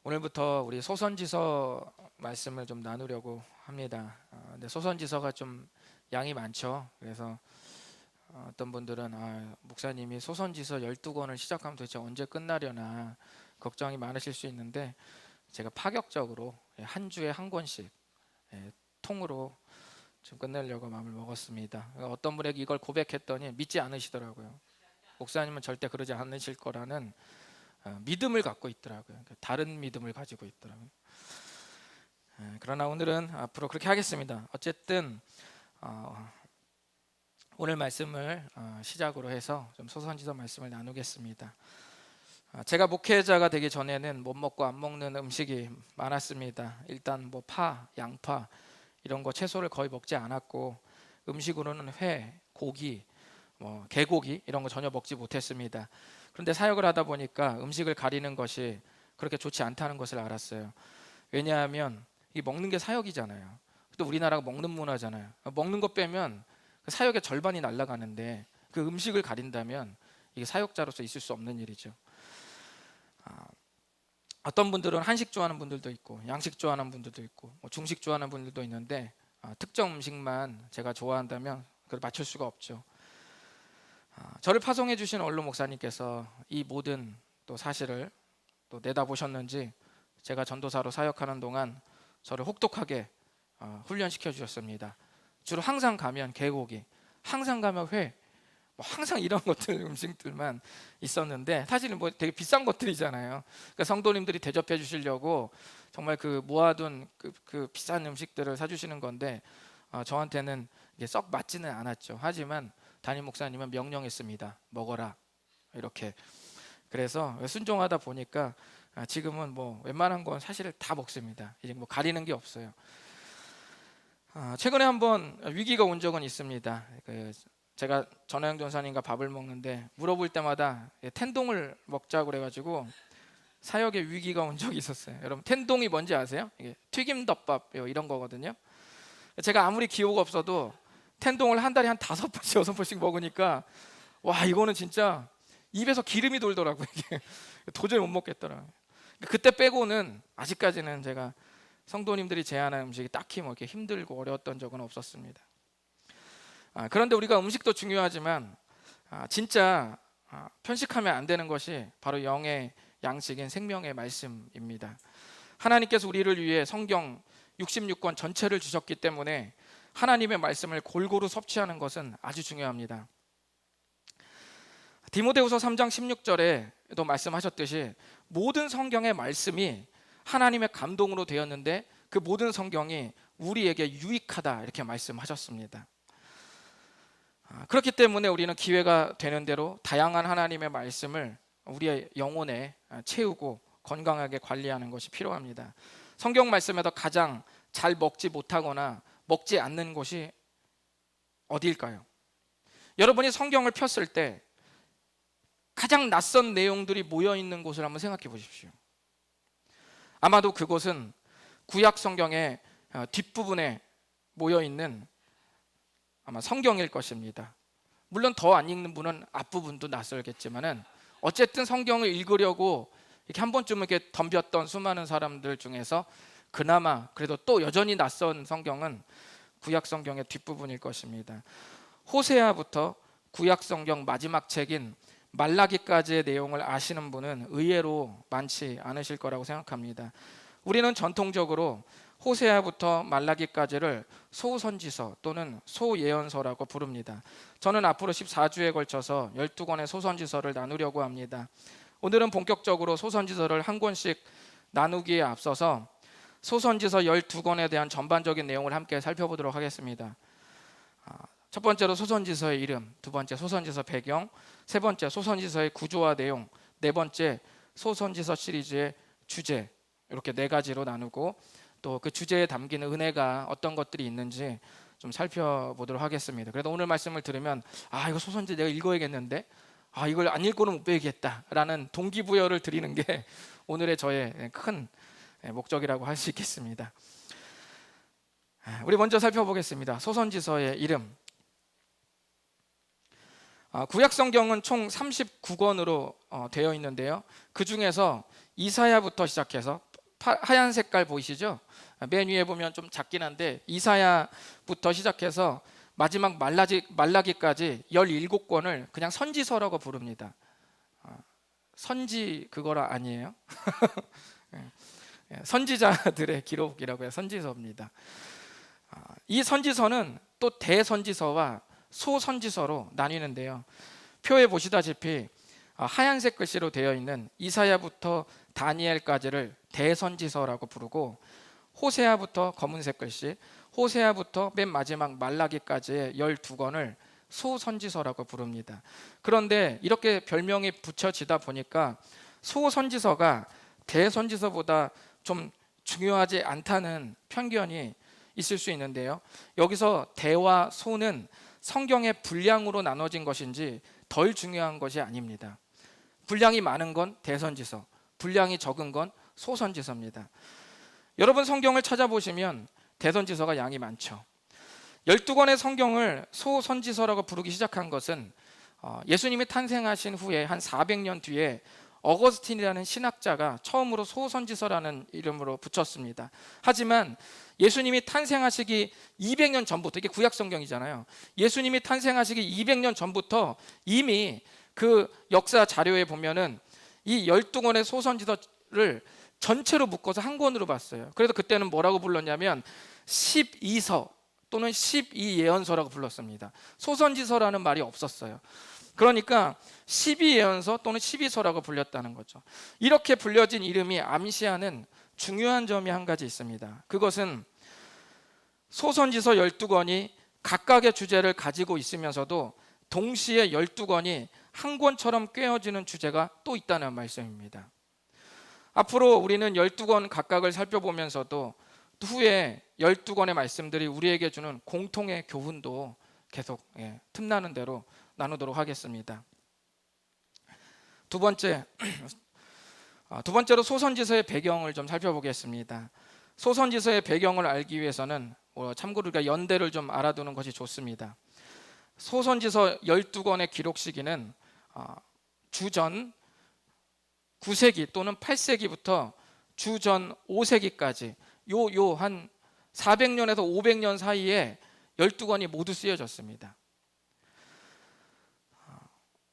오늘부터 우리 소선지서 말씀을 좀 나누려고 합니다. 근데 소선지서가 좀 양이 많죠. 그래서 어떤 분들은 목사님이 소선지서 12권을 시작하면 도대체 언제 끝나려나 걱정이 많으실 수 있는데, 제가 파격적으로 한 주에 한 권씩 통으로 좀 끝내려고 마음을 먹었습니다. 어떤 분에게 이걸 고백했더니 믿지 않으시더라고요. 목사님은 절대 그러지 않으실 거라는 믿음을 갖고 있더라고요. 다른 믿음을 가지고 있더라고요. 그러나 오늘은 앞으로 그렇게 하겠습니다. 어쨌든 오늘 말씀을 시작으로 해서 좀 소선지서 말씀을 나누겠습니다. 제가 목회자가 되기 전에는 못 먹고 안 먹는 음식이 많았습니다. 일단 뭐 파, 양파 이런 거 채소를 거의 먹지 않았고, 음식으로는 회, 고기, 뭐 개고기 이런 거 전혀 먹지 못했습니다. 그런데 사역을 하다 보니까 음식을 가리는 것이 그렇게 좋지 않다는 것을 알았어요. 왜냐하면 이 먹는 게 사역이잖아요. 또 우리나라가 먹는 문화잖아요. 먹는 것 빼면 그 사역의 절반이 날아가는데, 그 음식을 가린다면 이게 사역자로서 있을 수 없는 일이죠. 어떤 분들은 한식 좋아하는 분들도 있고, 양식 좋아하는 분들도 있고, 중식 좋아하는 분들도 있는데, 특정 음식만 제가 좋아한다면 그걸 맞출 수가 없죠. 저를 파송해 주신 원로 목사님께서 이 모든 또 사실을 또 내다보셨는지, 제가 전도사로 사역하는 동안 저를 혹독하게 훈련시켜 주셨습니다. 주로 항상 가면 개고기, 항상 가면 회, 뭐 항상 이런 것들 음식들만 있었는데, 사실은 뭐 되게 비싼 것들이잖아요. 그러니까 성도님들이 대접해 주시려고 정말 그 모아둔 그 비싼 음식들을 사주시는 건데, 저한테는 이게 썩 맞지는 않았죠. 하지만 담임 목사님은 명령했습니다. 먹어라, 이렇게. 그래서 순종하다 보니까 지금은 뭐 웬만한 건 사실 다 먹습니다. 이제 뭐 가리는 게 없어요. 최근에 한번 위기가 온 적은 있습니다. 제가 전하영 전사님과 밥을 먹는데 물어볼 때마다 텐동을 먹자고 그래가지고 사역에 위기가 온 적이 있었어요. 여러분, 텐동이 뭔지 아세요? 이게 튀김덮밥 이런 거거든요. 제가 아무리 기호가 없어도 텐동을 한 달에 한 5번씩 6번씩 먹으니까, 와, 이거는 진짜 입에서 기름이 돌더라고요. 이게 도저히 못 먹겠더라고요. 그때 빼고는 아직까지는 제가 성도님들이 제안한 음식이 딱히 뭐 이렇게 힘들고 어려웠던 적은 없었습니다. 그런데 우리가 음식도 중요하지만 진짜 편식하면 안 되는 것이 바로 영의 양식인 생명의 말씀입니다. 하나님께서 우리를 위해 성경 66권 전체를 주셨기 때문에 하나님의 말씀을 골고루 섭취하는 것은 아주 중요합니다. 디모데후서 3장 16절에도 말씀하셨듯이 모든 성경의 말씀이 하나님의 감동으로 되었는데 그 모든 성경이 우리에게 유익하다, 이렇게 말씀하셨습니다. 그렇기 때문에 우리는 기회가 되는 대로 다양한 하나님의 말씀을 우리의 영혼에 채우고 건강하게 관리하는 것이 필요합니다. 성경 말씀에서 가장 잘 먹지 못하거나 먹지 않는 곳이 어디일까요? 여러분이 성경을 폈을 때 가장 낯선 내용들이 모여 있는 곳을 한번 생각해 보십시오. 아마도 그곳은 구약 성경의 뒷부분에 모여 있는 아마 성경일 것입니다. 물론 더 안 읽는 분은 앞부분도 낯설겠지만은, 어쨌든 성경을 읽으려고 이렇게 한 번쯤 이렇게 덤볐던 수많은 사람들 중에서 그나마 그래도 또 여전히 낯선 성경은 구약 성경의 뒷부분일 것입니다. 호세아부터 구약 성경 마지막 책인 말라기까지의 내용을 아시는 분은 의외로 많지 않으실 거라고 생각합니다. 우리는 전통적으로 호세아부터 말라기까지를 소선지서 또는 소예언서라고 부릅니다. 저는 앞으로 14주에 걸쳐서 12권의 소선지서를 나누려고 합니다. 오늘은 본격적으로 소선지서를 한 권씩 나누기에 앞서서 소선지서 12권에 대한 전반적인 내용을 함께 살펴보도록 하겠습니다. 첫 번째로 소선지서의 이름, 두 번째 소선지서 배경, 세 번째 소선지서의 구조와 내용, 네 번째 소선지서 시리즈의 주제, 이렇게 네 가지로 나누고 또 그 주제에 담기는 은혜가 어떤 것들이 있는지 좀 살펴보도록 하겠습니다. 그래도 오늘 말씀을 들으면 이거 소선지 내가 읽어야겠는데, 이걸 안 읽고는 못 배우겠다라는 동기부여를 드리는 게 오늘의 저의 큰 목적이라고 할 수 있겠습니다. 우리 먼저 살펴보겠습니다. 소선지서의 이름. 구약 성경은 총 39권으로 되어 있는데요. 그 중에서 이사야부터 시작해서 하얀 색깔 보이시죠? 맨 위에 보면 좀 작긴 한데 이사야부터 시작해서 마지막 말라기까지 17권을 그냥 선지서라고 부릅니다. 선지 그거라 아니에요? 선지자들의 기록이라고 해요. 선지서입니다. 이 선지서는 또 대선지서와 소선지서로 나뉘는데요. 표에 보시다시피 하얀색 글씨로 되어 있는 이사야부터 다니엘까지를 대선지서라고 부르고, 호세아부터 검은색 글씨, 호세아부터 맨 마지막 말라기까지의 12권을 소선지서라고 부릅니다. 그런데 이렇게 별명이 붙여지다 보니까 소선지서가 대선지서보다 좀 중요하지 않다는 편견이 있을 수 있는데요. 여기서 대와 소는 성경의 분량으로 나눠진 것인지 덜 중요한 것이 아닙니다. 분량이 많은 건 대선지서, 분량이 적은 건 소선지서입니다. 여러분 성경을 찾아보시면 대선지서가 양이 많죠. 12권의 성경을 소선지서라고 부르기 시작한 것은 예수님이 탄생하신 후에 한 400년 뒤에 어거스틴이라는 신학자가 처음으로 소선지서라는 이름으로 붙였습니다. 하지만 예수님이 탄생하시기 200년 전부터, 이게 구약 성경이잖아요. 예수님이 탄생하시기 200년 전부터 이미 그 역사 자료에 보면은 이 12권의 소선지서를 전체로 묶어서 한 권으로 봤어요. 그래서 그때는 뭐라고 불렀냐면 12서 또는 12예언서라고 불렀습니다. 소선지서라는 말이 없었어요. 그러니까 12예언서 또는 12서라고 불렸다는 거죠. 이렇게 불려진 이름이 암시하는 중요한 점이 한 가지 있습니다. 그것은 소선지서 12권이 각각의 주제를 가지고 있으면서도 동시에 12권이 한 권처럼 꿰어지는 주제가 또 있다는 말씀입니다. 앞으로 우리는 12권 각각을 살펴보면서도 후에 12권의 말씀들이 우리에게 주는 공통의 교훈도 계속 틈나는 대로 나누도록 하겠습니다. 두 번째로 소선지서의 배경을 좀 살펴보겠습니다. 소선지서의 배경을 알기 위해서는 참고로 우리가 연대를 좀 알아두는 것이 좋습니다. 소선지서 12권의 기록 시기는 주전 9세기 또는 8세기부터 주전 5세기까지 요 한 400년에서 500년 사이에 12권이 모두 쓰여졌습니다.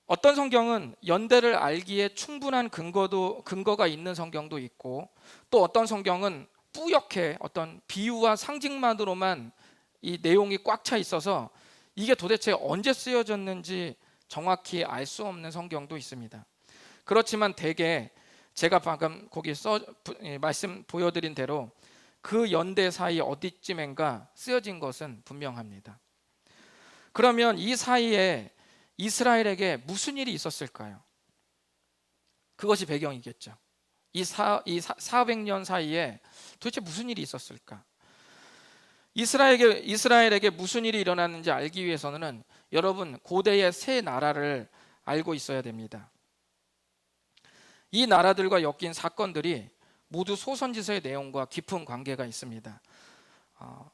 어떤 성경은 연대를 알기에 충분한 근거가 있는 성경도 있고, 또 어떤 성경은 뿌옇게 어떤 비유와 상징만으로만 이 내용이 꽉 차 있어서 이게 도대체 언제 쓰여졌는지 정확히 알 수 없는 성경도 있습니다. 그렇지만 대개 제가 방금 거기 말씀 보여드린 대로 그 연대 사이 어디쯤인가 쓰여진 것은 분명합니다. 그러면 이 사이에 이스라엘에게 무슨 일이 있었을까요? 그것이 배경이겠죠. 이 400년 사이에 도대체 무슨 일이 있었을까? 이스라엘에게 무슨 일이 일어났는지 알기 위해서는 여러분 고대의 세 나라를 알고 있어야 됩니다. 이 나라들과 엮인 사건들이 모두 소선지서의 내용과 깊은 관계가 있습니다.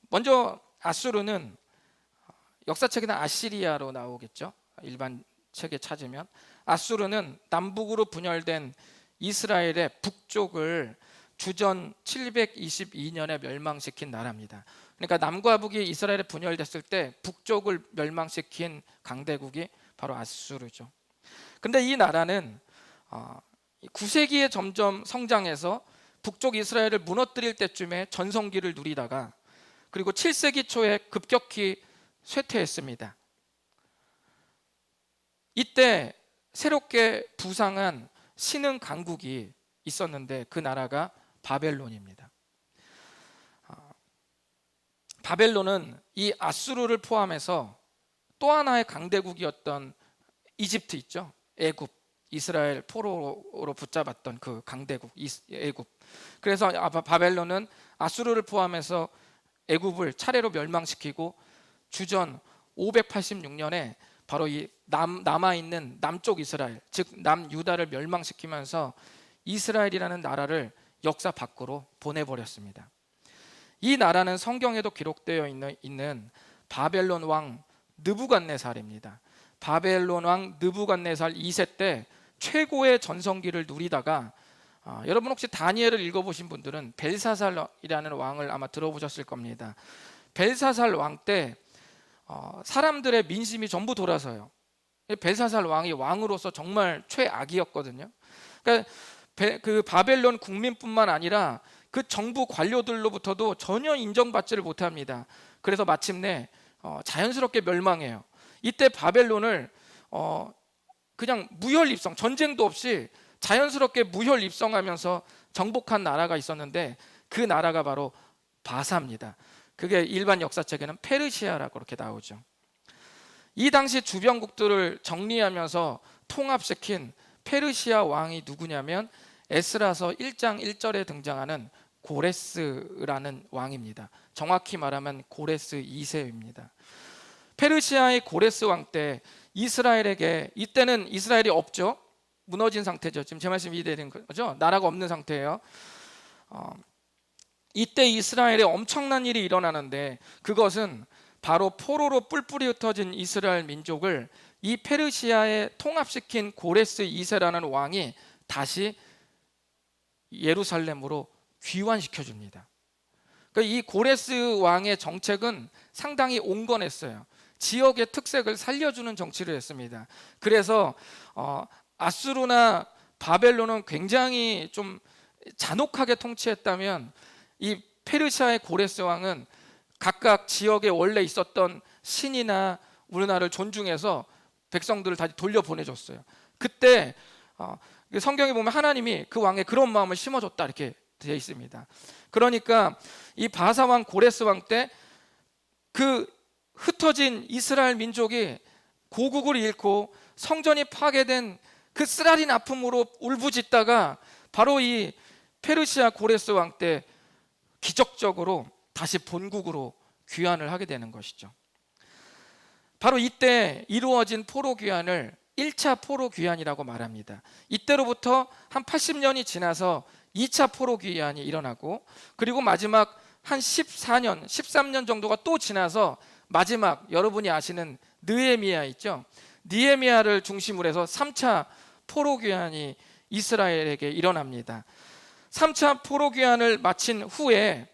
먼저 아수르는 역사책에는 아시리아로 나오겠죠. 일반 책에 찾으면 아수르는 남북으로 분열된 이스라엘의 북쪽을 주전 722년에 멸망시킨 나라입니다. 그러니까 남과 북이 이스라엘에 분열됐을 때 북쪽을 멸망시킨 강대국이 바로 아수르죠. 근데 이 나라는 9세기에 점점 성장해서 북쪽 이스라엘을 무너뜨릴 때쯤에 전성기를 누리다가 그리고 7세기 초에 급격히 쇠퇴했습니다. 이때 새롭게 부상한 신흥 강국이 있었는데 그 나라가 바벨론입니다. 바벨론은 이 아수르를 포함해서 또 하나의 강대국이었던 이집트 있죠. 애굽, 이스라엘 포로로 붙잡았던 그 강대국 애굽. 그래서 바벨론은 아수르를 포함해서 애굽을 차례로 멸망시키고 주전 586년에 바로 이 남아있는 남쪽 이스라엘, 즉 남유다를 멸망시키면서 이스라엘이라는 나라를 역사 밖으로 보내버렸습니다. 이 나라는 성경에도 기록되어 있는 바벨론 왕 느부갓네살입니다. 바벨론 왕 느부갓네살 2세 때 최고의 전성기를 누리다가 여러분 혹시 다니엘을 읽어보신 분들은 벨사살이라는 왕을 아마 들어보셨을 겁니다. 벨사살 왕 때 사람들의 민심이 전부 돌아서요. 벨사살 왕이 왕으로서 정말 최악이었거든요. 그러니까 그 바벨론 국민뿐만 아니라 그 정부 관료들로부터도 전혀 인정받지를 못합니다. 그래서 마침내 자연스럽게 멸망해요. 이때 바벨론을 그냥 무혈입성, 전쟁도 없이 자연스럽게 무혈입성하면서 정복한 나라가 있었는데 그 나라가 바로 바사입니다. 그게 일반 역사책에는 페르시아라고 그렇게 나오죠. 이 당시 주변국들을 정리하면서 통합시킨 페르시아 왕이 누구냐면 에스라서 1장 1절에 등장하는 고레스라는 왕입니다. 정확히 말하면 고레스 2세입니다. 페르시아의 고레스 왕 때 이스라엘에게, 이때는 이스라엘이 없죠. 무너진 상태죠. 지금 제 말씀이 이해되는 거죠. 나라가 없는 상태예요. 이때 이스라엘에 엄청난 일이 일어나는데 그것은 바로 포로로 뿔뿔이 흩어진 이스라엘 민족을 이 페르시아에 통합시킨 고레스 2세라는 왕이 다시 예루살렘으로 귀환시켜 줍니다. 그러니까 이 고레스 왕의 정책은 상당히 온건했어요. 지역의 특색을 살려주는 정치를 했습니다. 그래서 아수르나 바벨론은 굉장히 좀 잔혹하게 통치했다면 이 페르시아의 고레스 왕은 각각 지역에 원래 있었던 신이나 우리나라를 존중해서 백성들을 다시 돌려보내줬어요. 그때 성경에 보면 하나님이 그 왕의 그런 마음을 심어줬다 이렇게 되어 있습니다. 그러니까 이 바사 왕 고레스 왕 때 그 흩어진 이스라엘 민족이 고국을 잃고 성전이 파괴된 그 쓰라린 아픔으로 울부짖다가 바로 이 페르시아 고레스 왕 때 기적적으로 다시 본국으로 귀환을 하게 되는 것이죠. 바로 이때 이루어진 포로 귀환을 1차 포로 귀환이라고 말합니다. 이때로부터 한 80년이 지나서 2차 포로 귀환이 일어나고, 그리고 마지막 한 14년, 13년 정도가 또 지나서 마지막 여러분이 아시는 느헤미야 있죠. 느헤미야를 중심으로 해서 3차 포로 귀환이 이스라엘에게 일어납니다. 3차 포로 귀환을 마친 후에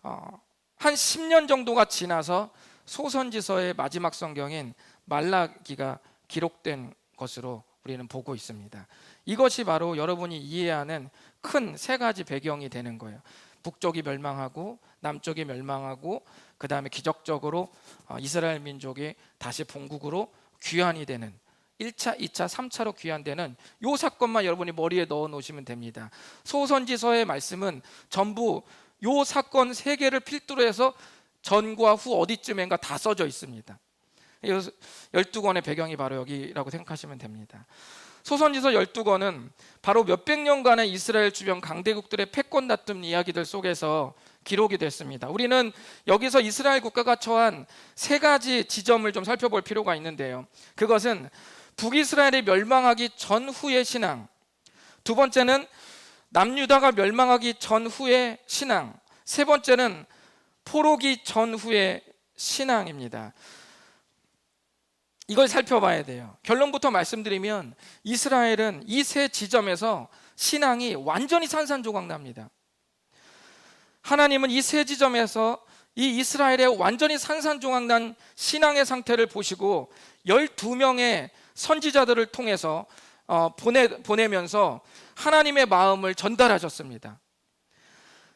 한 10년 정도가 지나서 소선지서의 마지막 성경인 말라기가 기록된 것으로 우리는 보고 있습니다. 이것이 바로 여러분이 이해하는 큰 세 가지 배경이 되는 거예요. 북쪽이 멸망하고 남쪽이 멸망하고 그 다음에 기적적으로 이스라엘 민족이 다시 본국으로 귀환이 되는 1차, 2차, 3차로 귀환되는 이 사건만 여러분이 머리에 넣어 놓으시면 됩니다. 소선지서의 말씀은 전부 이 사건 세 개를 필두로 해서 전과 후 어디쯤인가 다 써져 있습니다. 12권의 배경이 바로 여기라고 생각하시면 됩니다. 소선지서 12권은 바로 몇백 년간의 이스라엘 주변 강대국들의 패권 다툼 이야기들 속에서 기록이 됐습니다. 우리는 여기서 이스라엘 국가가 처한 세 가지 지점을 좀 살펴볼 필요가 있는데요. 그것은 북이스라엘이 멸망하기 전후의 신앙, 두 번째는 남유다가 멸망하기 전후의 신앙, 세 번째는 포로기 전후의 신앙입니다. 이걸 살펴봐야 돼요. 결론부터 말씀드리면 이스라엘은 이 세 지점에서 신앙이 완전히 산산조각납니다. 하나님은 이 세 지점에서 이 이스라엘의 완전히 산산조각난 신앙의 상태를 보시고 12명의 선지자들을 통해서 보내면서 하나님의 마음을 전달하셨습니다.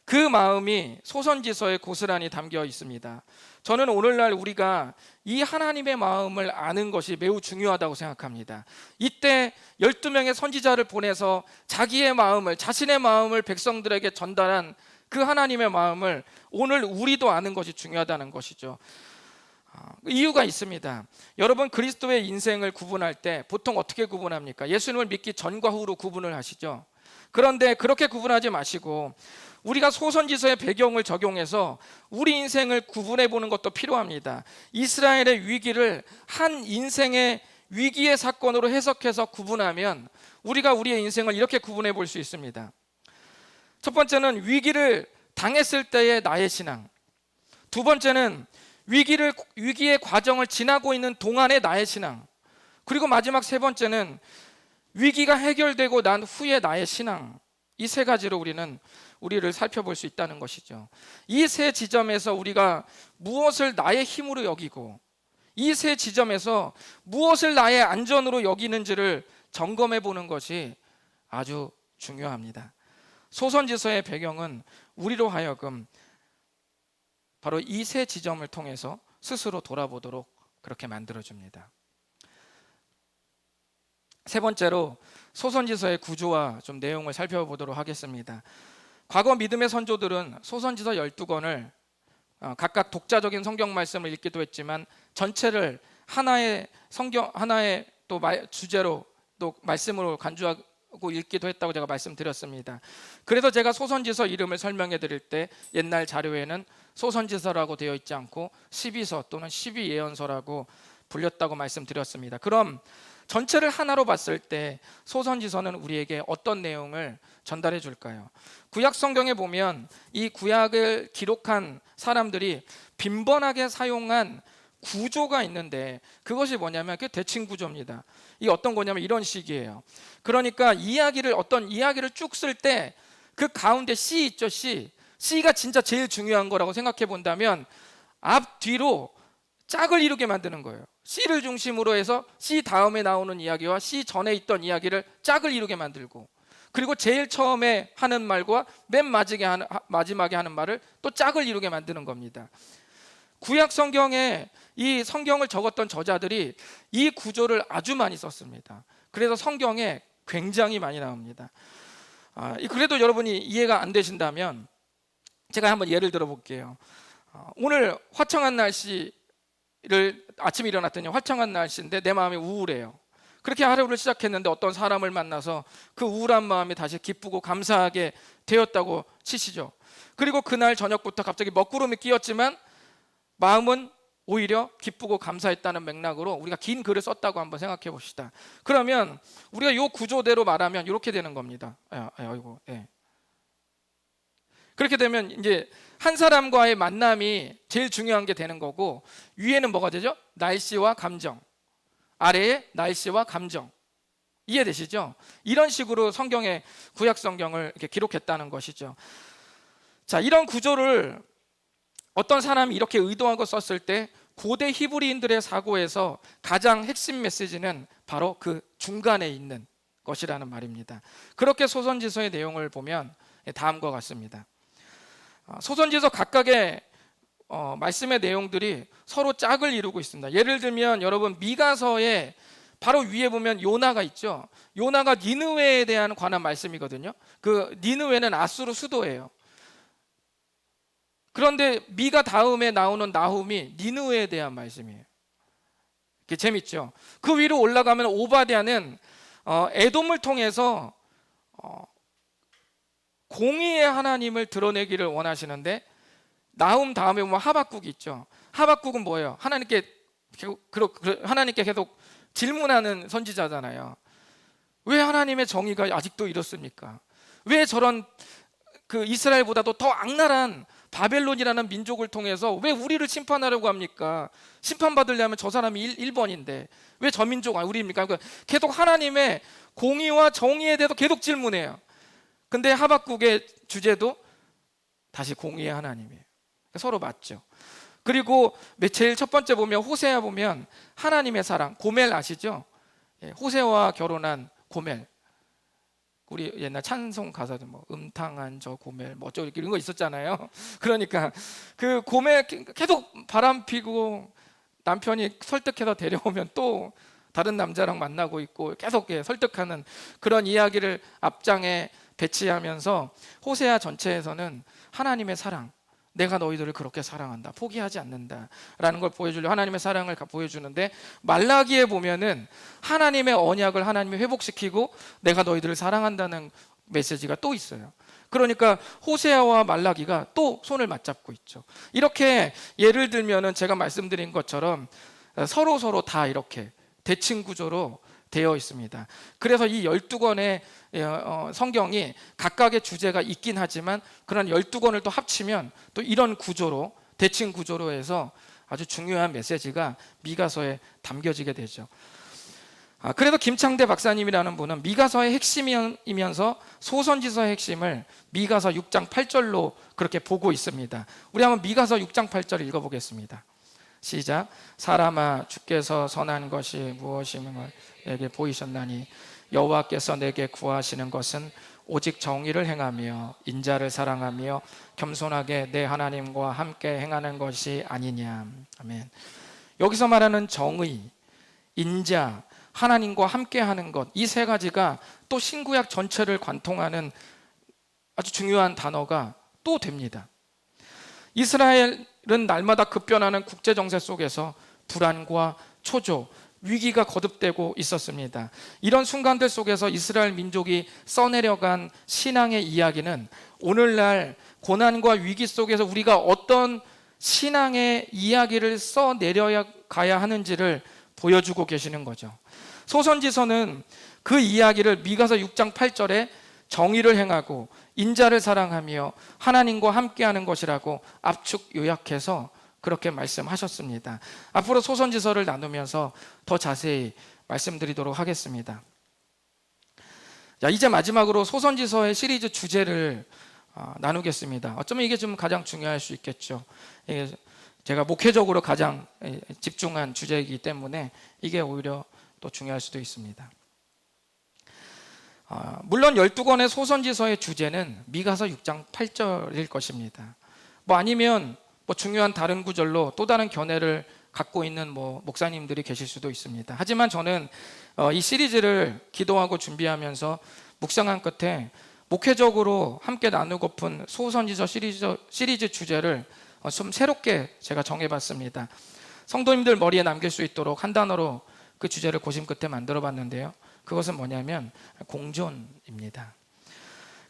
그 마음이 소선지서에 고스란히 담겨 있습니다. 저는 오늘날 우리가 이 하나님의 마음을 아는 것이 매우 중요하다고 생각합니다. 이때 12명의 선지자를 보내서 자기의 마음을, 자신의 마음을 백성들에게 전달한 그 하나님의 마음을 오늘 우리도 아는 것이 중요하다는 것이죠. 이유가 있습니다. 여러분, 그리스도의 인생을 구분할 때 보통 어떻게 구분합니까? 예수님을 믿기 전과 후로 구분을 하시죠. 그런데 그렇게 구분하지 마시고 우리가 소선지서의 배경을 적용해서 우리 인생을 구분해 보는 것도 필요합니다. 이스라엘의 위기를 한 인생의 위기의 사건으로 해석해서 구분하면 우리가 우리의 인생을 이렇게 구분해 볼 수 있습니다. 첫 번째는 위기를 당했을 때의 나의 신앙, 두 번째는 위기의 과정을 지나고 있는 동안의 나의 신앙, 그리고 마지막 세 번째는 위기가 해결되고 난 후의 나의 신앙, 이 세 가지로 우리를 살펴볼 수 있다는 것이죠. 이 세 지점에서 우리가 무엇을 나의 힘으로 여기고 이 세 지점에서 무엇을 나의 안전으로 여기는지를 점검해 보는 것이 아주 중요합니다. 소선지서의 배경은 우리로 하여금 바로 이 세 지점을 통해서 스스로 돌아보도록 그렇게 만들어줍니다. 세 번째로 소선지서의 구조와 좀 내용을 살펴보도록 하겠습니다. 과거 믿음의 선조들은 소선지서 12권을 각각 독자적인 성경 말씀을 읽기도 했지만 전체를 하나의 또 주제로 또 말씀으로 간주하고 읽기도 했다고 제가 말씀드렸습니다. 그래서 제가 소선지서 이름을 설명해 드릴 때 옛날 자료에는 소선지서라고 되어 있지 않고 12서 또는 12예언서라고 불렸다고 말씀드렸습니다. 그럼 전체를 하나로 봤을 때 소선지서는 우리에게 어떤 내용을 전달해 줄까요? 구약 성경에 보면 이 구약을 기록한 사람들이 빈번하게 사용한 구조가 있는데 그것이 뭐냐면 그 대칭 구조입니다. 이게 어떤 거냐면 이런 식이에요. 그러니까 어떤 이야기를 쭉 쓸 때 그 가운데 C 있죠, C가 진짜 제일 중요한 거라고 생각해 본다면 앞 뒤로 짝을 이루게 만드는 거예요. C를 중심으로 해서 C 다음에 나오는 이야기와 C 전에 있던 이야기를 짝을 이루게 만들고, 그리고 제일 처음에 하는 말과 맨 마지막에 하는 말을 또 짝을 이루게 만드는 겁니다. 구약 성경에 이 성경을 적었던 저자들이 이 구조를 아주 많이 썼습니다. 그래서 성경에 굉장히 많이 나옵니다. 그래도 여러분이 이해가 안 되신다면 제가 한번 예를 들어 볼게요. 오늘 화창한 날씨를 아침에 일어났더니 화창한 날씨인데 내 마음이 우울해요. 그렇게 하루를 시작했는데 어떤 사람을 만나서 그 우울한 마음이 다시 기쁘고 감사하게 되었다고 치시죠. 그리고 그날 저녁부터 갑자기 먹구름이 끼었지만 마음은 오히려 기쁘고 감사했다는 맥락으로 우리가 긴 글을 썼다고 한번 생각해 봅시다. 그러면 우리가 이 구조대로 말하면 이렇게 되는 겁니다. 그렇게 되면 이제 한 사람과의 만남이 제일 중요한 게 되는 거고, 위에는 뭐가 되죠? 날씨와 감정, 아래에 날씨와 감정. 이해되시죠? 이런 식으로 구약 성경을 이렇게 기록했다는 것이죠. 자, 이런 구조를 어떤 사람이 이렇게 의도하고 썼을 때 고대 히브리인들의 사고에서 가장 핵심 메시지는 바로 그 중간에 있는 것이라는 말입니다. 그렇게 소선지서의 내용을 보면 다음과 같습니다. 소선지서 각각의 말씀의 내용들이 서로 짝을 이루고 있습니다. 예를 들면 여러분 미가서에 바로 위에 보면 요나가 있죠. 요나가 니느웨에 대한 관한 말씀이거든요. 그 니느웨는 아수르 수도예요. 그런데 미가 다음에 나오는 나훔이 니느웨에 대한 말씀이에요. 그게 재밌죠. 그 위로 올라가면 오바댜는 에돔을 통해서 공의의 하나님을 드러내기를 원하시는데, 나훔 다음에 보면 하박국이 있죠. 하박국은 뭐예요? 하나님께 계속 질문하는 선지자잖아요. 왜 하나님의 정의가 아직도 이렇습니까? 왜 저런 그 이스라엘보다도 더 악랄한 바벨론이라는 민족을 통해서 왜 우리를 심판하려고 합니까? 심판받으려면 저 사람이 1번인데 왜 저 민족 우리입니까? 그러니까 계속 하나님의 공의와 정의에 대해서 계속 질문해요. 근데 하박국의 주제도 다시 공의의 하나님이에요. 서로 맞죠. 그리고 제일 첫 번째 보면 호세아 보면 하나님의 사랑, 고멜 아시죠? 호세와 결혼한 고멜. 우리 옛날 찬송 가사도 뭐 음탕한 저 고멜 뭐 어쩌고 이런 거 있었잖아요. 그러니까 그 고멜 계속 바람 피고 남편이 설득해서 데려오면 또 다른 남자랑 만나고 있고 계속 설득하는 그런 이야기를 앞장에 배치하면서 호세아 전체에서는 하나님의 사랑, 내가 너희들을 그렇게 사랑한다, 포기하지 않는다라는 걸 보여주려 하나님의 사랑을 보여주는데, 말라기에 보면은 하나님의 언약을 하나님이 회복시키고 내가 너희들을 사랑한다는 메시지가 또 있어요. 그러니까 호세아와 말라기가 또 손을 맞잡고 있죠. 이렇게 예를 들면은 제가 말씀드린 것처럼 서로 다 이렇게 대칭 구조로 되어 있습니다. 그래서 이 12권의 성경이 각각의 주제가 있긴 하지만 그런 12권을 또 합치면 또 이런 구조로, 대칭 구조로 해서 아주 중요한 메시지가 미가서에 담겨지게 되죠. 그래도 김창대 박사님이라는 분은 미가서의 핵심이면서 소선지서의 핵심을 미가서 6장 8절로 그렇게 보고 있습니다. 우리 한번 미가서 6장 8절 읽어보겠습니다. 시작. 사람아, 주께서 선한 것이 무엇임을 내게 보이셨나니 여호와께서 내게 구하시는 것은 오직 정의를 행하며 인자를 사랑하며 겸손하게 내 하나님과 함께 행하는 것이 아니냐. 아멘. 여기서 말하는 정의, 인자, 하나님과 함께 하는 것, 이 세 가지가 또 신구약 전체를 관통하는 아주 중요한 단어가 또 됩니다. 이스라엘은 날마다 급변하는 국제 정세 속에서 불안과 초조, 위기가 거듭되고 있었습니다. 이런 순간들 속에서 이스라엘 민족이 써내려간 신앙의 이야기는 오늘날 고난과 위기 속에서 우리가 어떤 신앙의 이야기를 써내려야 가야 하는지를 보여주고 계시는 거죠. 소선지서는 그 이야기를 미가서 6장 8절에 정의를 행하고 인자를 사랑하며 하나님과 함께하는 것이라고 압축 요약해서 그렇게 말씀하셨습니다. 앞으로 소선지서를 나누면서 더 자세히 말씀드리도록 하겠습니다. 자, 이제 마지막으로 소선지서의 시리즈 주제를 나누겠습니다. 어쩌면 이게 좀 가장 중요할 수 있겠죠. 제가 목회적으로 가장 집중한 주제이기 때문에 이게 오히려 또 중요할 수도 있습니다. 물론 12권의 소선지서의 주제는 미가서 6장 8절일 것입니다. 아니면 중요한 다른 구절로 또 다른 견해를 갖고 있는 목사님들이 계실 수도 있습니다. 하지만 저는 이 시리즈를 기도하고 준비하면서 묵상한 끝에 목회적으로 함께 나누고픈 소선지서 시리즈 주제를 좀 새롭게 제가 정해봤습니다. 성도님들 머리에 남길 수 있도록 한 단어로 그 주제를 고심 끝에 만들어봤는데요. 그것은 뭐냐면 공존입니다.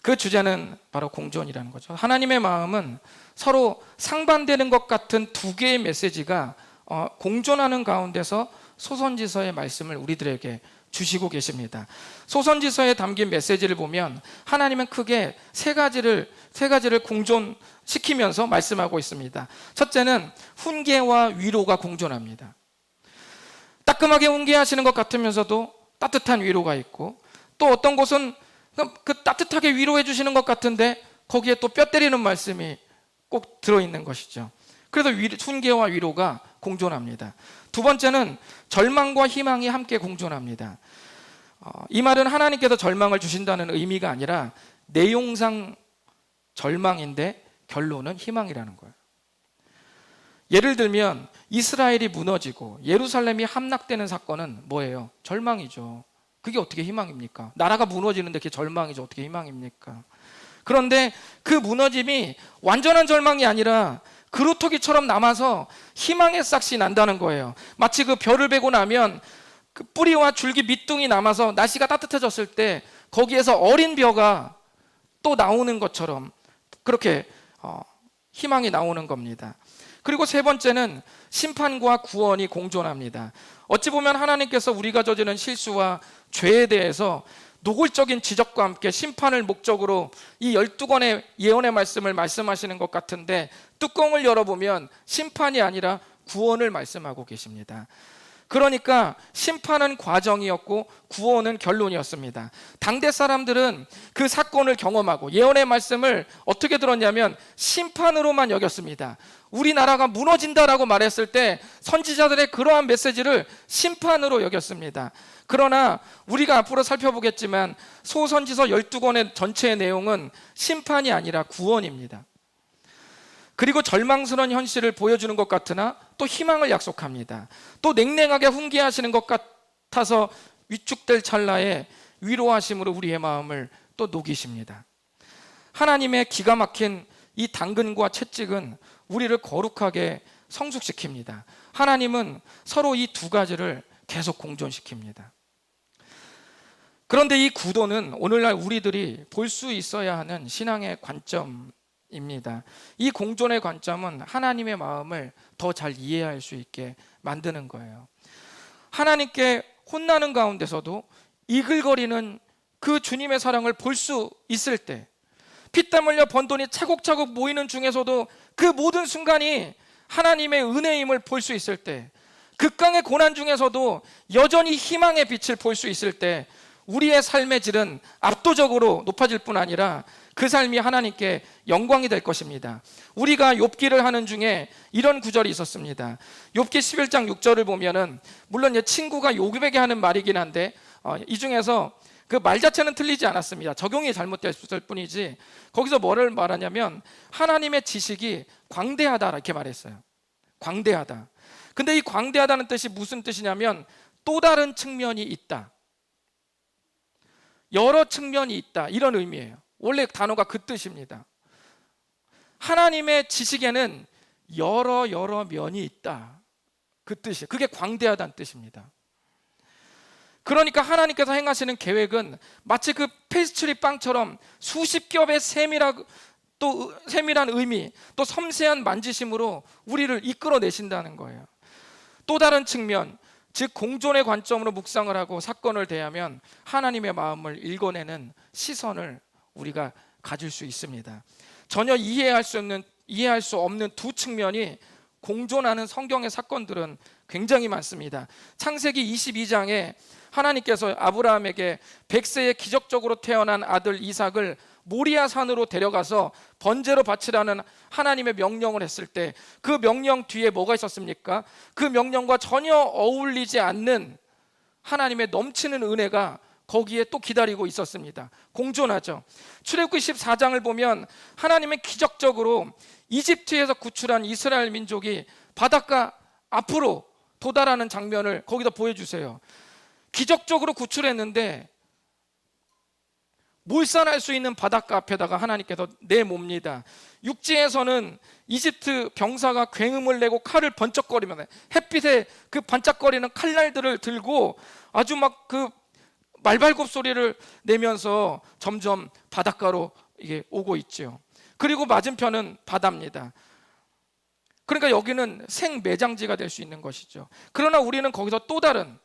그 주제는 바로 공존이라는 거죠. 하나님의 마음은 서로 상반되는 것 같은 두 개의 메시지가 공존하는 가운데서 소선지서의 말씀을 우리들에게 주시고 계십니다. 소선지서에 담긴 메시지를 보면 하나님은 크게 세 가지를 공존시키면서 말씀하고 있습니다. 첫째는 훈계와 위로가 공존합니다. 따끔하게 훈계하시는 것 같으면서도 따뜻한 위로가 있고, 또 어떤 곳은 그 따뜻하게 위로해 주시는 것 같은데 거기에 또 뼈 때리는 말씀이 꼭 들어있는 것이죠. 그래서 훈계와 위로가 공존합니다. 두 번째는 절망과 희망이 함께 공존합니다. 이 말은 하나님께서 절망을 주신다는 의미가 아니라 내용상 절망인데 결론은 희망이라는 거예요. 예를 들면 이스라엘이 무너지고 예루살렘이 함락되는 사건은 뭐예요? 절망이죠. 그게 어떻게 희망입니까? 나라가 무너지는데 그게 절망이죠. 어떻게 희망입니까? 그런데 그 무너짐이 완전한 절망이 아니라 그루터기처럼 남아서 희망의 싹이 난다는 거예요. 마치 그 벼를 베고 나면 그 뿌리와 줄기 밑둥이 남아서 날씨가 따뜻해졌을 때 거기에서 어린 벼가 또 나오는 것처럼 그렇게 희망이 나오는 겁니다. 그리고 세 번째는 심판과 구원이 공존합니다. 어찌 보면 하나님께서 우리가 저지른 실수와 죄에 대해서 노골적인 지적과 함께 심판을 목적으로 이 12권의 예언의 말씀을 말씀하시는 것 같은데 뚜껑을 열어보면 심판이 아니라 구원을 말씀하고 계십니다. 그러니까 심판은 과정이었고 구원은 결론이었습니다. 당대 사람들은 그 사건을 경험하고 예언의 말씀을 어떻게 들었냐면 심판으로만 여겼습니다. 우리나라가 무너진다라고 말했을 때 선지자들의 그러한 메시지를 심판으로 여겼습니다. 그러나 우리가 앞으로 살펴보겠지만 소선지서 12권의 전체의 내용은 심판이 아니라 구원입니다. 그리고 절망스러운 현실을 보여주는 것 같으나 또 희망을 약속합니다. 또 냉랭하게 훈계하시는 것 같아서 위축될 찰나에 위로하심으로 우리의 마음을 또 녹이십니다. 하나님의 기가 막힌 이 당근과 채찍은 우리를 거룩하게 성숙시킵니다. 하나님은 서로 이 두 가지를 계속 공존시킵니다. 그런데 이 구도는 오늘날 우리들이 볼 수 있어야 하는 신앙의 관점입니다. 이 공존의 관점은 하나님의 마음을 더 잘 이해할 수 있게 만드는 거예요. 하나님께 혼나는 가운데서도 이글거리는 그 주님의 사랑을 볼 수 있을 때, 피땀 흘려 번 돈이 차곡차곡 모이는 중에서도 그 모든 순간이 하나님의 은혜임을 볼 수 있을 때, 극강의 고난 중에서도 여전히 희망의 빛을 볼 수 있을 때 우리의 삶의 질은 압도적으로 높아질 뿐 아니라 그 삶이 하나님께 영광이 될 것입니다. 우리가 욥기를 하는 중에 이런 구절이 있었습니다. 욥기 11장 6절을 보면은, 물론 친구가 욥에게 하는 말이긴 한데 이 중에서 그 말 자체는 틀리지 않았습니다. 적용이 잘못됐을 뿐이지, 거기서 뭐를 말하냐면 하나님의 지식이 광대하다 이렇게 말했어요. 광대하다. 근데 이 광대하다는 뜻이 무슨 뜻이냐면 또 다른 측면이 있다, 여러 측면이 있다, 이런 의미예요. 원래 단어가 그 뜻입니다. 하나님의 지식에는 여러 면이 있다, 그 뜻이에요. 그게 광대하다는 뜻입니다. 그러니까 하나님께서 행하시는 계획은 마치 그 페스츄리 빵처럼 수십 겹의 세밀한 의미, 또 섬세한 만지심으로 우리를 이끌어내신다는 거예요. 또 다른 측면, 즉 공존의 관점으로 묵상을 하고 사건을 대하면 하나님의 마음을 읽어내는 시선을 우리가 가질 수 있습니다. 전혀 이해할 수 없는 두 측면이 공존하는 성경의 사건들은 굉장히 많습니다. 창세기 22장에 하나님께서 아브라함에게 100세에 기적적으로 태어난 아들 이삭을 모리아 산으로 데려가서 번제로 바치라는 하나님의 명령을 했을 때 그 명령 뒤에 뭐가 있었습니까? 그 명령과 전혀 어울리지 않는 하나님의 넘치는 은혜가 거기에 또 기다리고 있었습니다. 공존하죠. 출애굽기 14장을 보면 하나님은 기적적으로 이집트에서 구출한 이스라엘 민족이 바닷가 앞으로 도달하는 장면을 거기다 보여주세요. 기적적으로 구출했는데 몰살할 수 있는 바닷가 앞에다가 하나님께서 내몹니다. 육지에서는 이집트 병사가 굉음을 내고 칼을 번쩍거리면 햇빛에 그 반짝거리는 칼날들을 들고 아주 막 그 말발굽 소리를 내면서 점점 바닷가로 이게 오고 있죠. 그리고 맞은편은 바다입니다. 그러니까 여기는 생매장지가 될 수 있는 것이죠. 그러나 우리는 거기서 또 다른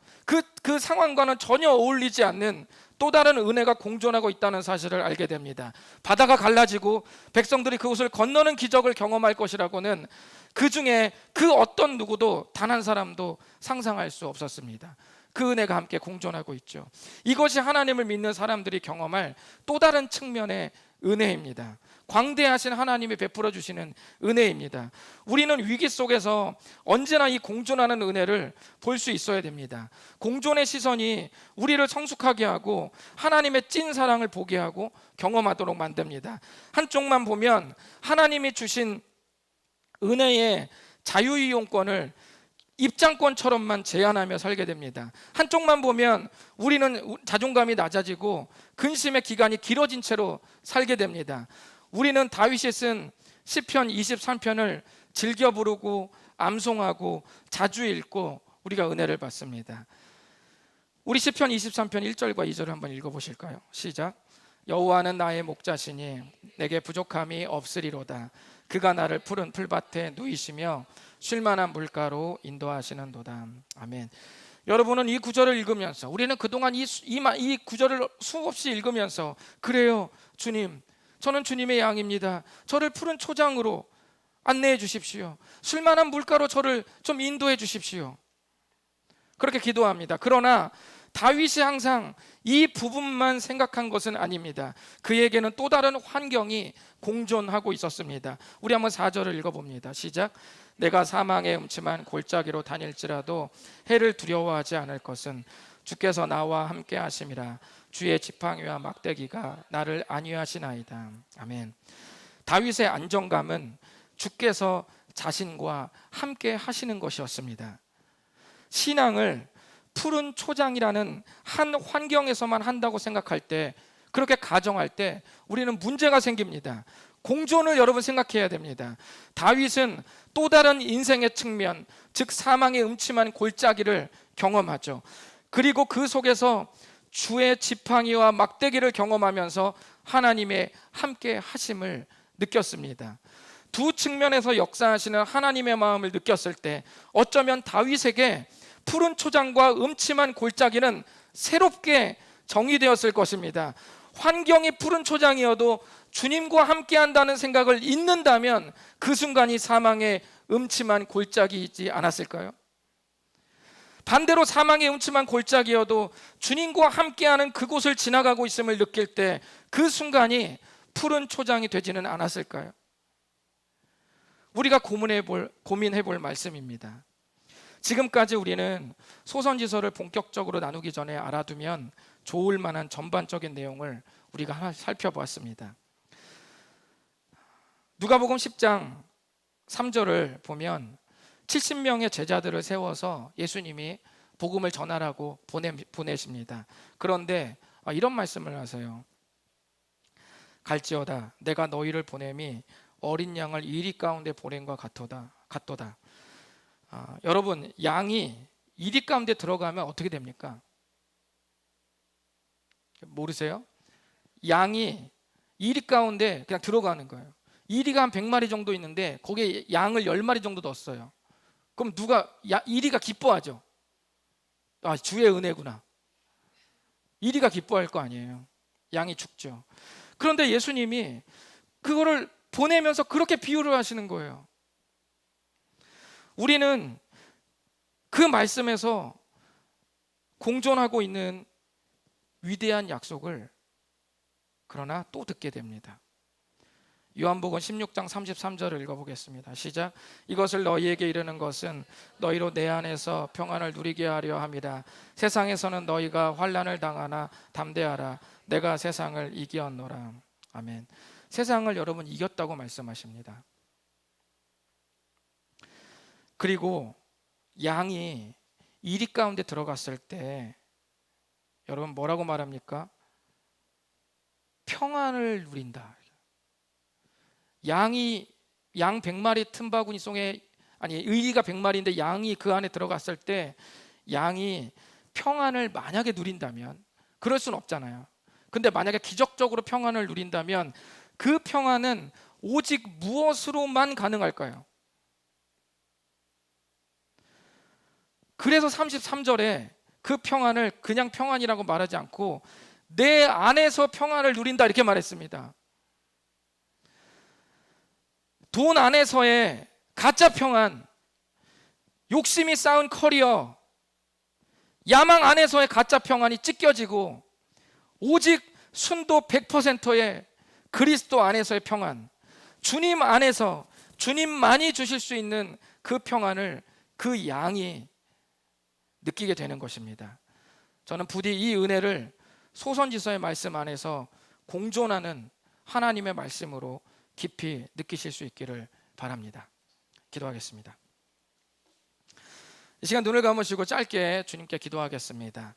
그 상황과는 전혀 어울리지 않는 또 다른 은혜가 공존하고 있다는 사실을 알게 됩니다. 바다가 갈라지고 백성들이 그곳을 건너는 기적을 경험할 것이라고는 그 중에 그 어떤 누구도 단 한 사람도 상상할 수 없었습니다. 그 은혜가 함께 공존하고 있죠. 이것이 하나님을 믿는 사람들이 경험할 또 다른 측면의 은혜입니다. 광대하신 하나님이 베풀어 주시는 은혜입니다. 우리는 위기 속에서 언제나 이 공존하는 은혜를 볼 수 있어야 됩니다. 공존의 시선이 우리를 성숙하게 하고 하나님의 찐 사랑을 보게 하고 경험하도록 만듭니다. 한쪽만 보면 하나님이 주신 은혜의 자유이용권을 입장권처럼만 제한하며 살게 됩니다. 한쪽만 보면 우리는 자존감이 낮아지고 근심의 기간이 길어진 채로 살게 됩니다. 우리는 다윗이 쓴 시편 23편을 즐겨 부르고 암송하고 자주 읽고 우리가 은혜를 받습니다. 우리 시편 23편 1절과 2절을 한번 읽어보실까요? 시작. 여호와는 나의 목자시니 내게 부족함이 없으리로다. 그가 나를 푸른 풀밭에 누이시며 쉴만한 물가로 인도하시는도다. 아멘. 여러분은 이 구절을 읽으면서, 우리는 그동안 이 구절을 수없이 읽으면서, 그래요 주님, 저는 주님의 양입니다. 저를 푸른 초장으로 안내해 주십시오. 쉴만한 물가로 저를 좀 인도해 주십시오. 그렇게 기도합니다. 그러나 다윗이 항상 이 부분만 생각한 것은 아닙니다. 그에게는 또 다른 환경이 공존하고 있었습니다. 우리 한번 4절을 읽어봅니다. 시작. 내가 사망의 음침한 골짜기로 다닐지라도 해를 두려워하지 않을 것은 주께서 나와 함께 하심이라. 주의 지팡이와 막대기가 나를 안위하시나이다. 아멘. 다윗의 안정감은 주께서 자신과 함께 하시는 것이었습니다. 신앙을 푸른 초장이라는 한 환경에서만 한다고 생각할 때, 그렇게 가정할 때 우리는 문제가 생깁니다. 공존을 여러분 생각해야 됩니다. 다윗은 또 다른 인생의 측면, 즉 사망의 음침한 골짜기를 경험하죠. 그리고 그 속에서 주의 지팡이와 막대기를 경험하면서 하나님의 함께 하심을 느꼈습니다. 두 측면에서 역사하시는 하나님의 마음을 느꼈을 때 어쩌면 다윗에게 푸른 초장과 음침한 골짜기는 새롭게 정의되었을 것입니다. 환경이 푸른 초장이어도 주님과 함께 한다는 생각을 잊는다면 그 순간이 사망의 음침한 골짜기이지 않았을까요? 반대로 사망의 음침한 골짜기여도 주님과 함께하는 그곳을 지나가고 있음을 느낄 때 그 순간이 푸른 초장이 되지는 않았을까요? 우리가 고민해 볼 말씀입니다. 지금까지 우리는 소선지서를 본격적으로 나누기 전에 알아두면 좋을 만한 전반적인 내용을 우리가 하나 살펴보았습니다. 누가복음 10장 3절을 보면 70명의 제자들을 세워서 예수님이 복음을 전하라고 보내십니다. 그런데 이런 말씀을 하세요. 갈지어다 내가 너희를 보냄이 어린 양을 이리 가운데 보냄과 같도다. 여러분, 양이 이리 가운데 들어가면 어떻게 됩니까? 모르세요? 양이 이리 가운데 그냥 들어가는 거예요. 이리가 한 100마리 정도 있는데 거기에 양을 10마리 정도 넣었어요. 그럼 이리가 기뻐하죠. 주의 은혜구나. 이리가 기뻐할 거 아니에요. 양이 죽죠. 그런데 예수님이 그거를 보내면서 그렇게 비유를 하시는 거예요. 우리는 그 말씀에서 공존하고 있는 위대한 약속을 그러나 또 듣게 됩니다. 요한복음 16장 33절을 읽어보겠습니다. 시작. 이것을 너희에게 이르는 것은 너희로 내 안에서 평안을 누리게 하려 함이라. 세상에서는 너희가 환난을 당하나 담대하라. 내가 세상을 이기었노라. 아멘. 세상을 여러분 이겼다고 말씀하십니다. 그리고 양이 이리 가운데 들어갔을 때 여러분 뭐라고 말합니까? 평안을 누린다. 양 100마리 틈바구니 속에 의리가 100마리인데 양이 그 안에 들어갔을 때 양이 평안을 만약에 누린다면, 그럴 수는 없잖아요. 근데 만약에 기적적으로 평안을 누린다면 그 평안은 오직 무엇으로만 가능할까요? 그래서 33절에 그 평안을 그냥 평안이라고 말하지 않고 내 안에서 평안을 누린다 이렇게 말했습니다. 돈 안에서의 가짜 평안, 욕심이 쌓은 커리어, 야망 안에서의 가짜 평안이 찢겨지고 오직 순도 100%의 그리스도 안에서의 평안, 주님 안에서 주님만이 주실 수 있는 그 평안을 그 양이 느끼게 되는 것입니다. 저는 부디 이 은혜를 소선지서의 말씀 안에서 공존하는 하나님의 말씀으로 깊이 느끼실 수 있기를 바랍니다. 기도하겠습니다. 이 시간 눈을 감으시고 짧게 주님께 기도하겠습니다.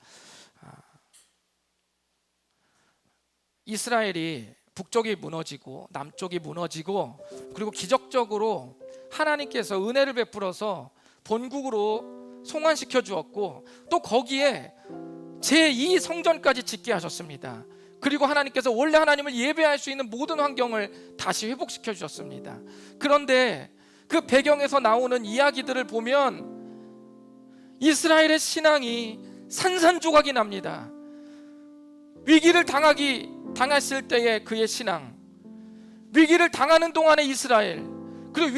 이스라엘이 북쪽이 무너지고 남쪽이 무너지고 그리고 기적적으로 하나님께서 은혜를 베풀어서 본국으로 송환시켜 주었고 또 거기에 제2 성전까지 짓게 하셨습니다. 그리고 하나님께서 원래 하나님을 예배할 수 있는 모든 환경을 다시 회복시켜 주셨습니다. 그런데 그 배경에서 나오는 이야기들을 보면 이스라엘의 신앙이 산산조각이 납니다. 위기를 당했을 때의 그의 신앙, 위기를 당하는 동안의 이스라엘, 그리고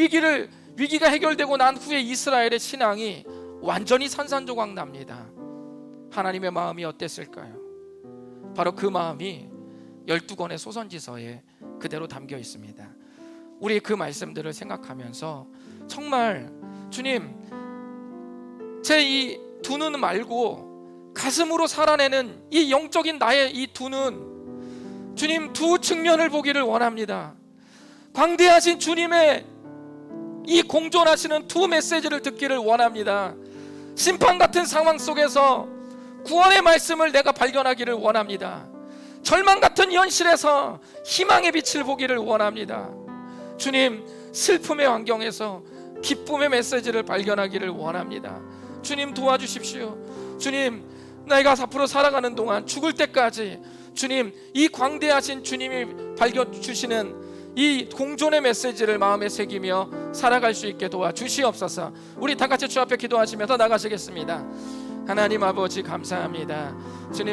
위기가 해결되고 난 후에 이스라엘의 신앙이 완전히 산산조각 납니다. 하나님의 마음이 어땠을까요? 바로 그 마음이 12권의 소선지서에 그대로 담겨 있습니다. 우리 그 말씀들을 생각하면서 정말 주님, 제 이 두 눈 말고 가슴으로 살아내는 이 영적인 나의 이 두 눈, 주님 두 측면을 보기를 원합니다. 광대하신 주님의 이 공존하시는 두 메시지를 듣기를 원합니다. 심판 같은 상황 속에서 구원의 말씀을 내가 발견하기를 원합니다. 절망 같은 현실에서 희망의 빛을 보기를 원합니다. 주님, 슬픔의 환경에서 기쁨의 메시지를 발견하기를 원합니다. 주님 도와주십시오. 주님, 내가 앞으로 살아가는 동안 죽을 때까지 주님, 이 광대하신 주님이 주시는 이 공존의 메시지를 마음에 새기며 살아갈 수 있게 도와주시옵소서. 우리 다 같이 주 앞에 기도하시면서 나가시겠습니다. 하나님 아버지 감사합니다. 주님,